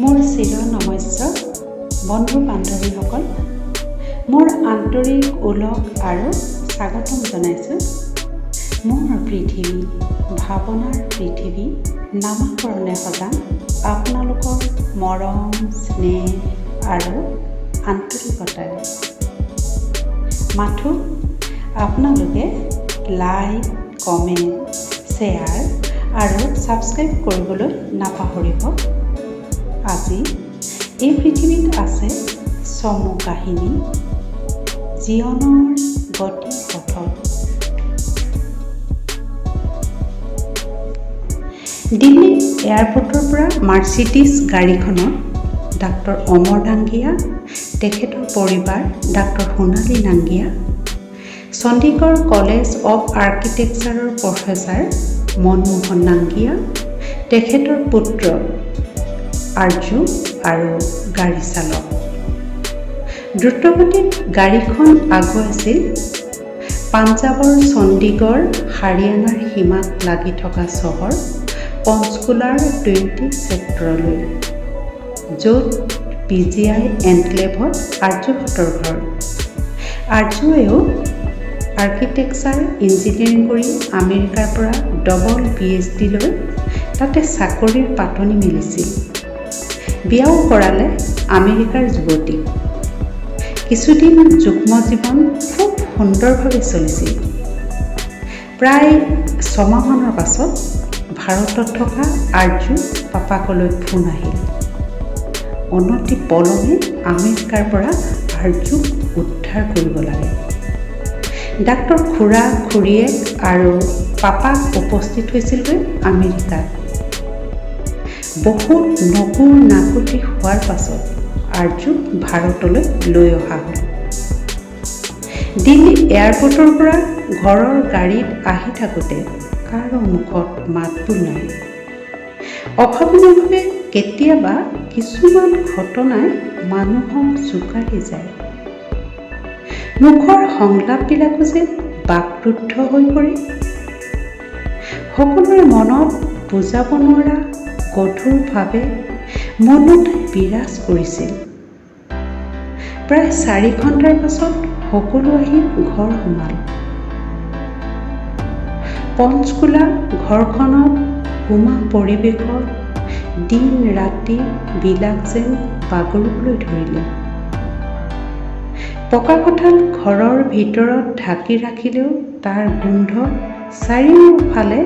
মোৰ চিৰ নমস্য বন্ধু বান্ধৱীসকল, মোৰ আন্তৰিক ওলগ আৰু স্বাগতম জনাইছোঁ। মোৰ পৃথিৱী, ভাৱনাৰ পৃথিৱী নামাকৰণে সজাম আপোনালোকৰ মৰম, স্নেহ আৰু আন্তৰিকতাৰে। মাথো আপোনালোকে লাইক, কমেণ্ট, শ্বেয়াৰ আৰু ছাবস্ক্ৰাইব কৰিবলৈ নাপাহৰিব। আজি এই পৃথিৱীত আছে চমু কাহিনী, জীৱনৰ গতি পথত। দিল্লী এয়াৰপৰ্টৰ পৰা মাৰ্চিডিজ গাড়ীখনত ডাক্তৰ অমৰ নাংগিয়া, তেখেতৰ পৰিবাৰ doctor Sonali Nangia, Chandigarh college of আৰ্কিটেক্সাৰৰ প্ৰফেচাৰ মনমোহন নাংগিয়া, তেখেতৰ পুত্ৰ আৰ্জু আৰু গাড়ী চালক। দ্ৰুতগতিত গাড়ীখন আগুৱাইছিল পাঞ্জাৱৰ চণ্ডীগড়, হাৰিয়ানাৰ সীমাত লাগি থকা চহৰ পঞ্চকুলাৰ 20 ছেক্টৰলৈ, য'ত PGI এনক্লেভত আৰ্যহঁতৰ ঘৰ। আৰ্যুৱেও আৰ্কিটেক্সাৰ ইঞ্জিনিয়াৰিং কৰি আমেৰিকাৰ পৰা ডবল PhD লৈ তাতে চাকৰিৰ পাতনি মেলিছিল। বিয়াও কৰালে আমেৰিকাৰ যুৱতীক। কিছুদিন যুগ্ম জীৱন খুব সুন্দৰভাৱে চলিছিল। প্ৰায় 6 মাহমানৰ পাছত ভাৰতত থকা আৰ্জু পাপাকলৈ ফোন আহিল। অনতি পলমে আমেৰিকাৰ পৰা আৰ্জুক উদ্ধাৰ কৰিব লাগে। ডাক্তৰ খুৰা, খুৰীয়েক আৰু পাপাক উপস্থিত হৈছিলগৈ আমেৰিকাত। বহুত নগুৰ নাকতি হোৱাৰ পাছত আৰ্জুক ভাৰতলৈ লৈ অহা হ'ল। দিল্লী এয়াৰপৰ্টৰ পৰা ঘৰৰ গাড়ীত আহি থাকোঁতে কাৰো মুখত মাতবোল নাই। অভাৱনীয়ভাৱে কেতিয়াবা কিছুমান ঘটনাই মানুহক জোকাৰি যায়। মুখৰ সংলাপবিলাকো যে বাকৰুদ্ধ হৈ পৰে। সকলোৰে মনত বুজাব নোৱাৰা গধুৰভাৱে মনতে বিৰাজ কৰিছিল। প্ৰায় 4 ঘণ্টাৰ পাছত সকলো আহি ঘৰ সোমাল। পঞ্চকুলা ঘৰখনত গোমা পৰিৱেশত দিন ৰাতি বিলাক যেন বাগৰিবলৈ ধৰিলে। পকা কঁঠাল ঘৰৰ ভিতৰত ঢাকি ৰাখিলেও তাৰ গোন্ধ চাৰিওফালে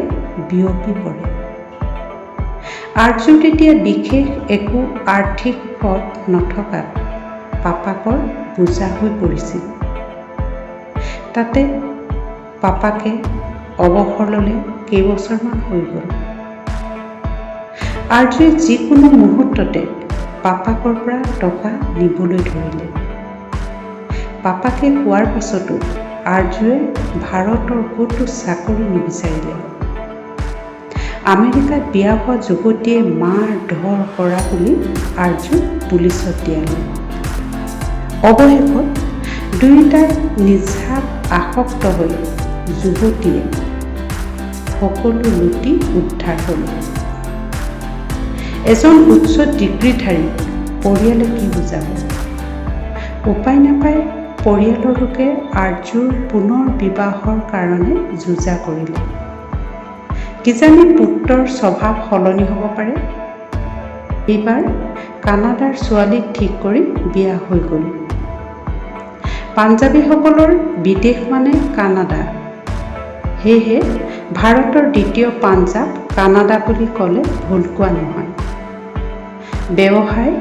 বিয়পি পৰে। আৰ্জুৰ তেতিয়া বিশেষ একো আৰ্থিক পথ নথকাত পাপাকৰ বোজা হৈ পৰিছিল। তাতে পাপাকে অৱসৰ ল'লে কেইবছৰমান হৈ গ'ল। আৰ্জুৱে যিকোনো মুহূৰ্ততে পাপাকৰ পৰা টকা নিবলৈ ধৰিলে। পাপাকে কোৱাৰ পাছতো আৰ্জুৱে ভাৰতৰ ক'তো চাকৰি নিবিচাৰিলে। আমেৰিকাত বিয়া হোৱা যুৱতীয়ে মাৰ ধৰ কৰা বুলি আৰ্জুক পুলিচত দিয়ালে। অৱশেষত দুয়োটাই নিজাত আসক্ত হৈ যুৱতীয়ে সকলো লুটি উদ্ধাৰ হ'ল। এজন উচ্চ ডিগ্ৰীধাৰী পৰিয়ালে কি বুজাব? উপায় নাপাই পৰিয়ালৰ লোকে আৰ্জুৰ পুনৰ বিবাহৰ কাৰণে যুঁজা কৰিলে। কিজানি পুত্ৰৰ স্বভাৱ সলনি হ'ব পাৰে। এইবাৰ কানাডাৰ ছোৱালীক ঠিক কৰি বিয়া হৈ গ'ল। পাঞ্জাৱীসকলৰ বিদেশ মানে কানাডা। সেয়েহে ভাৰতৰ দ্বিতীয় পাঞ্জাৱ কানাডা বুলি ক'লে ভুল কোৱা নহয়। ব্যৱসায়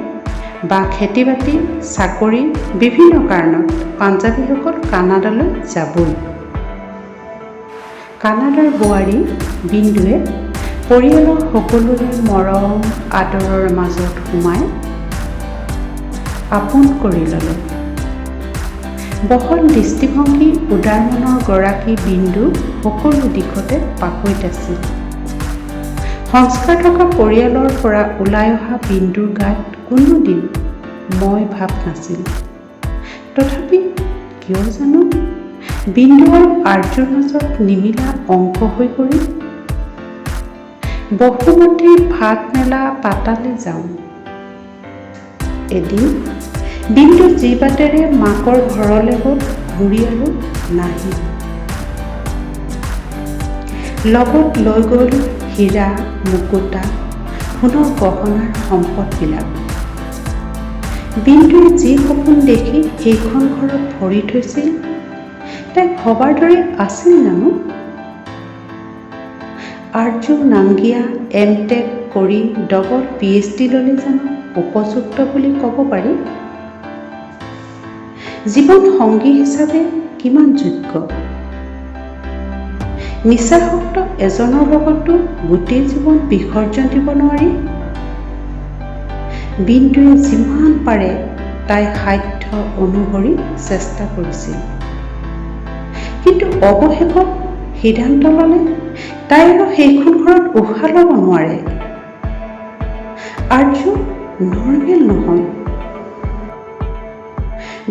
বা খেতি-বাতি, চাকৰি বিভিন্ন কাৰণত পাঞ্জাৱীসকল কানাডালৈ যাবই। কানাডাৰ বোৱাৰী বিন্দুৱে পৰিয়ালৰ সকলোৰে মৰম আদৰৰ মাজত সোমাই আপোন কৰি ল'লে। বহল দৃষ্টিভংগী, উদাৰ মনৰ গৰাকী বিন্দু সকলো দিশতে পাকৈত আছিল। সংস্কাৰ থকা পৰিয়ালৰ পৰা ওলাই অহা বিন্দুৰ গাত কোনোদিন মই ভাৱ নাছিল। তথাপি কিয় জানো বিন্দু আৰু আৰ্জুৰ মাজত নিমিলা অংক হৈ পৰিল। বহুমতে ভাত মেলা পাতালে যাওঁ। এদিন বিন্দু যি বাটেৰে মাকৰ ঘৰলৈ গ'ল ঘূৰি আৰু নাহিল। লগত লৈ গ'ল হীৰা মুকুতা সোণৰ গহনাৰ সম্পদবিলাক। বিন্দুৱে যি সপোন দেখি সেইখন ঘৰত ভৰি থৈছিল তাই ভবাৰ দৰে আছিল জানো? আৰ্যু নাংগিয়া M.Tech কৰি ডবল PhD ল'লে জানো উপযুক্ত বুলি ক'ব পাৰি? জীৱন সংগী হিচাপে কিমান যোগ্য? নিচাসক্ত এজনৰ লগতো গোটেই জীৱন বিসৰ্জন দিব নোৱাৰি। বিন্দুৱে যিমান পাৰে তাই সাধ্য অনুসৰি চেষ্টা কৰিছিল, কিন্তু অৱশেষত সিদ্ধান্ত ল'লে তাই আৰু সেইখন ঘৰত উশাহ ল'ব নোৱাৰে। আৰ্যু নৰ্মেল নহয়।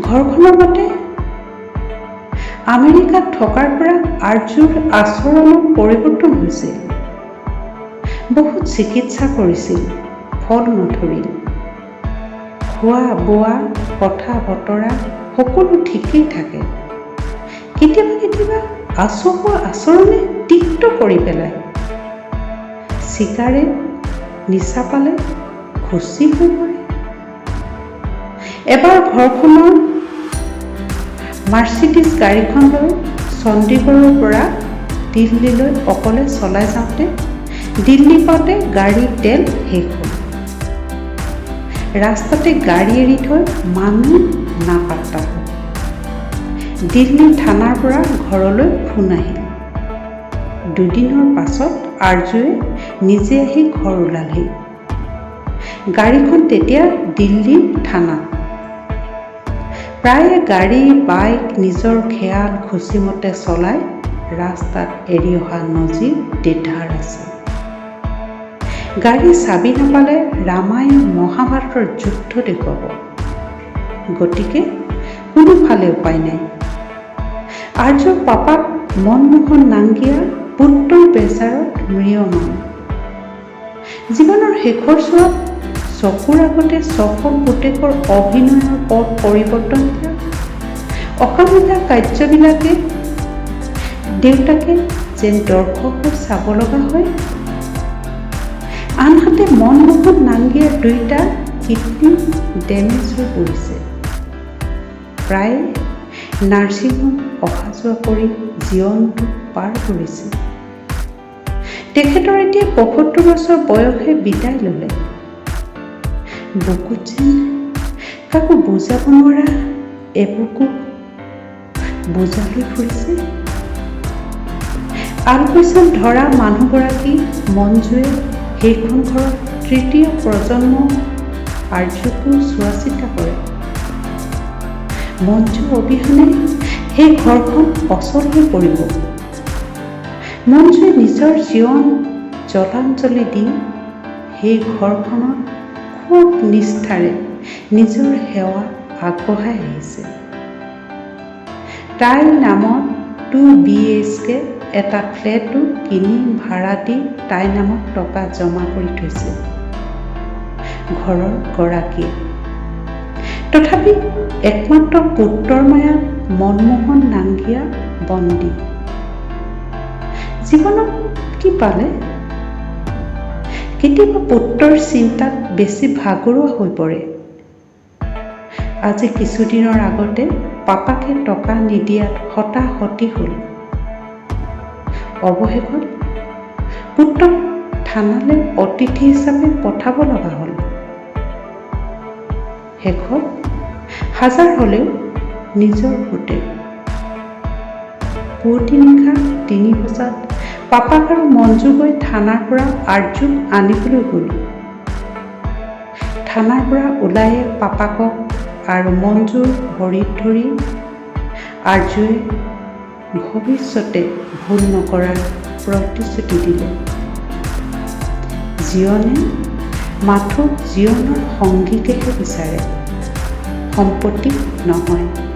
ঘৰখনৰ মতে আমেৰিকাত থকাৰ পৰা আৰ্যুৰ আচৰণত পৰিৱৰ্তন হৈছিল। বহুত চিকিৎসা কৰিছিল, ফল নধৰিল। খোৱা বোৱা কথা বতৰা সকলো ঠিকেই থাকে। কেতিয়াবা কেতিয়াবা আচহুৱা আচৰণে তিক্ত কৰি পেলায়। চিগাৰেট নিচা পালে খুচি হৈ পৰে। এবাৰ ঘৰখনৰ মাৰ্চিডিজ গাড়ীখন লৈ চণ্ডীগড়ৰ পৰা দিল্লীলৈ অকলে চলাই যাওঁতে দিল্লী পাওঁতে গাড়ীৰ তেল শেষ হ'ল। ৰাস্তাতে গাড়ী এৰি থৈ মানুহ নাপাত্তা হ'ল। দিল্লী থানাৰ পৰা ঘৰলৈ ফোন আহিল। দুদিনৰ পাছত আৰ্যুৱে নিজে আহি ঘৰ ওলালহি। গাড়ীখন তেতিয়া দিল্লী থানাত। প্ৰায়ে গাড়ী বাইক নিজৰ খেয়াল খুচিমতে চলাই ৰাস্তাত এৰি অহা নজিৰ দেধাৰ আছে। গাড়ী চাবি নাপালে ৰামায়ণ মহাভাৰতৰ যুদ্ধ দেখুৱাব। গতিকে কোনোফালে উপায় নাই। আৰ্যুৰ পাপাক মনমোহন নাংগিয়া পুত্ৰৰ বেজাৰত ম্ৰিয়মান। জীৱনৰ শেষৰ ছোৱাত চকুৰ আগতে সফল পুতেকৰ অভিনয়ৰ পথ পৰিৱৰ্তন কৰা অকামিলা কাৰ্যবিলাকে দেউতাকে যেন দৰ্শক হৈ চাব লগা হয়। আনহাতে মনমোহন নাংগিয়াৰ দুইটা কিডনী ডেমেজ হৈ পৰিছে। প্ৰায় নাৰ্ছিং হোম অহা যোৱা কৰি জীৱনটো পাৰ কৰিছে। তেখেতৰ এতিয়া ৭৫ বছৰ বয়সে বিদায় ল'লে। বুকুত যেন কাকো বুজাব নোৱাৰা এবুকু বুজা লৈ ফুৰিছে। আলপৈচান ধৰা মানুহগৰাকী মঞ্জুৱে সেইখন ঘৰত তৃতীয় প্ৰজন্ম আৰ্যুকো চোৱা চিতা কৰে। মঞ্জু অবিহনে সেই ঘৰখন অচল হৈ পৰিব। মঞ্জুৱে নিজৰ জীৱন জলাঞ্জলি দি সেই ঘৰখনত খুব নিষ্ঠাৰে নিজৰ সেৱা আগবঢ়াই আহিছে। তাইৰ নামত 2 BHK এটা ফ্লেটো কিনি ভাড়া দি তাইৰ নামত টকা জমা কৰি থৈছে ঘৰৰ গৰাকীয়ে। তথাপি একমাত্ৰ পুত্ৰৰ মায়াত মনমোহন নাংগিয়া বন্দী। জীৱনত কি পালে? কেতিয়াবা পুত্ৰৰ চিন্তাত বেছি ভাগৰুৱা হৈ পৰে। আজি কিছুদিনৰ আগতে পাপাকে টকা নিদিয়াত হতাহতি হ'ল। অৱশেষত পুত্ৰক থানালৈ অতিথি হিচাপে পঠাব লগা হ'ল। শেষত হাজাৰ হ'লেও নিজৰ পুতেক। পুৱতি নিশা ৩ বজাত পাপাক আৰু মঞ্জু গৈ থানাৰ পৰা আৰ্যুক আনিবলৈ গ'ল। থানাৰ পৰা ওলায়ে পাপাকক আৰু মঞ্জুৰ ভৰিত ধৰি আৰ্যুৱে ভৱিষ্যতে ভুল নকৰাৰ প্ৰতিশ্ৰুতি দিলে। জীৱনে মাথো জীৱনৰ সংগীকেহে বিচাৰে, সম্পত্তি নহয়।